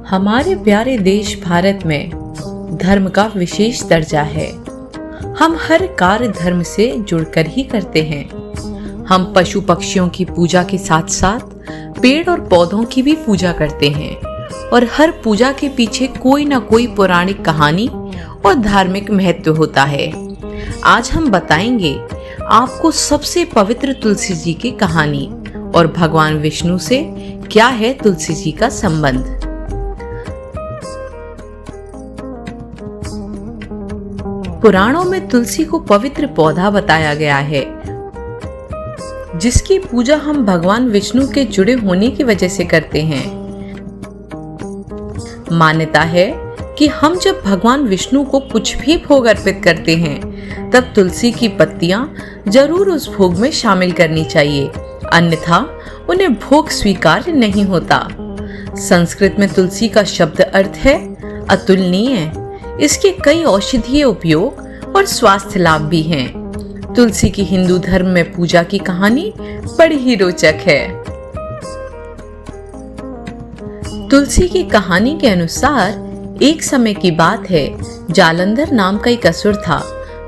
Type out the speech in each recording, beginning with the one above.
हमारे प्यारे देश भारत में धर्म का विशेष दर्जा है। हम हर कार्य धर्म से जुड़कर ही करते हैं। हम पशु पक्षियों की पूजा के साथ साथ पेड़ और पौधों की भी पूजा करते हैं और हर पूजा के पीछे कोई ना कोई पौराणिक कहानी और धार्मिक महत्व होता है। आज हम बताएंगे आपको सबसे पवित्र तुलसी जी की कहानी और भगवान विष्णु से क्या है तुलसी जी का संबंध। पुराणों में तुलसी को पवित्र पौधा बताया गया है, जिसकी पूजा हम भगवान विष्णु के जुड़े होने की वजह से करते हैं। मान्यता है कि हम जब भगवान विष्णु को कुछ भी भोग अर्पित करते हैं, तब तुलसी की पत्तियां जरूर उस भोग में शामिल करनी चाहिए, अन्यथा उन्हें भोग स्वीकार्य नहीं होता। संस्कृत में तुलसी का शब्द अर्थ है अतुलनीय। इसके कई औषधीय उपयोग और स्वास्थ्य लाभ भी हैं। तुलसी की हिंदू धर्म में पूजा की कहानी बड़ी ही रोचक है। तुलसी की कहानी के अनुसार एक समय की बात है, जालंधर नाम का एक असुर था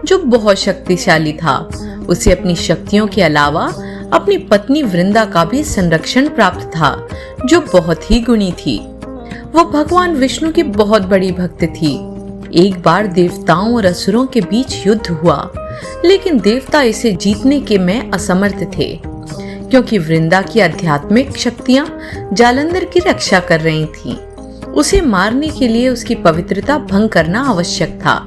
जो बहुत शक्तिशाली था। उसे अपनी शक्तियों के अलावा अपनी पत्नी वृंदा का भी संरक्षण प्राप्त था, जो बहुत ही गुणी थी। वो भगवान विष्णु की बहुत बड़ी भक्त थी। एक बार देवताओं और असुरों के बीच युद्ध हुआ, लेकिन देवता इसे जीतने के में असमर्थ थे, क्योंकि वृंदा की आध्यात्मिक शक्तियां जालंधर की रक्षा कर रही थीं। उसे मारने के लिए उसकी पवित्रता भंग करना आवश्यक था।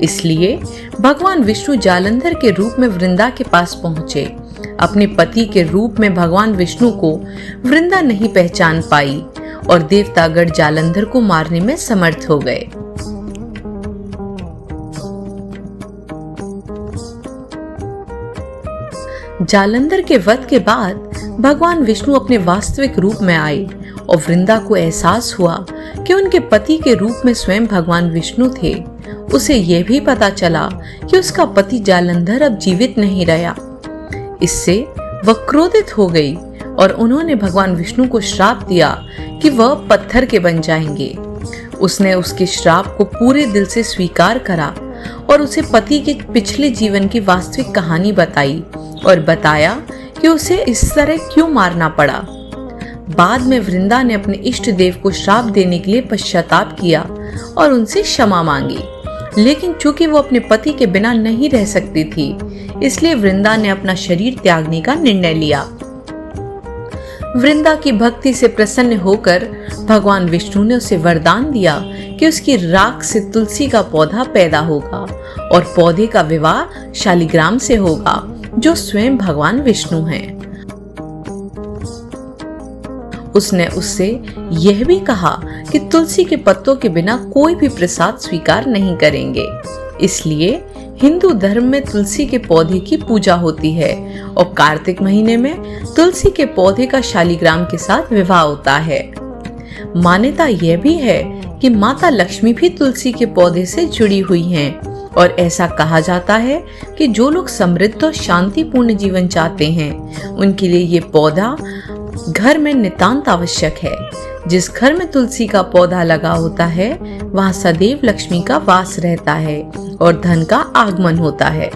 इसलिए भगवान विष्णु जालंधर के रूप में वृंदा के पास पहुंचे। अपने पति के रूप में भगवान विष्णु को वृंदा नहीं पहचान पाई और देवतागण जालंधर को मारने में समर्थ हो गए। जालंधर के वध के बाद भगवान विष्णु अपने वास्तविक रूप में आए और वृंदा को एहसास हुआ कि उनके पति के रूप में स्वयं भगवान विष्णु थे। उसे यह भी पता चला कि उसका पति जालंधर अब जीवित नहीं रहा। इससे वह क्रोधित हो गई और उन्होंने भगवान विष्णु को श्राप दिया कि वह पत्थर के बन जाएंगे। उसने उसके श्राप को पूरे दिल से स्वीकार करा और उसे पति के पिछले जीवन की वास्तविक कहानी बताई और बताया कि उसे इस तरह क्यों मारना पड़ा। बाद में वृंदा ने अपने इष्ट देव को श्राप देने के लिए पश्चाताप किया और उनसे क्षमा मांगी, लेकिन चूंकि वो अपने पति के बिना नहीं रह सकती थी, इसलिए वृंदा ने अपना शरीर त्यागने का निर्णय लिया। वृंदा की भक्ति से प्रसन्न होकर भगवान विष्णु ने उसे वरदान दिया कि उसकी राख से तुलसी का पौधा पैदा होगा और पौधे का विवाह शालिग्राम से होगा, जो स्वयं भगवान विष्णु हैं। उसने उससे यह भी कहा कि तुलसी के पत्तों के बिना कोई भी प्रसाद स्वीकार नहीं करेंगे। इसलिए हिंदू धर्म में तुलसी के पौधे की पूजा होती है और कार्तिक महीने में तुलसी के पौधे का शालिग्राम के साथ विवाह होता है। मान्यता यह भी है कि माता लक्ष्मी भी तुलसी के पौधे से जुड़ी हुई हैं और ऐसा कहा जाता है कि जो लोग समृद्ध और शांतिपूर्ण जीवन चाहते हैं, उनके लिए ये पौधा घर में नितांत आवश्यक है। जिस घर में तुलसी का पौधा लगा होता है, वहाँ सदैव लक्ष्मी का वास रहता है और धन का आगमन होता है।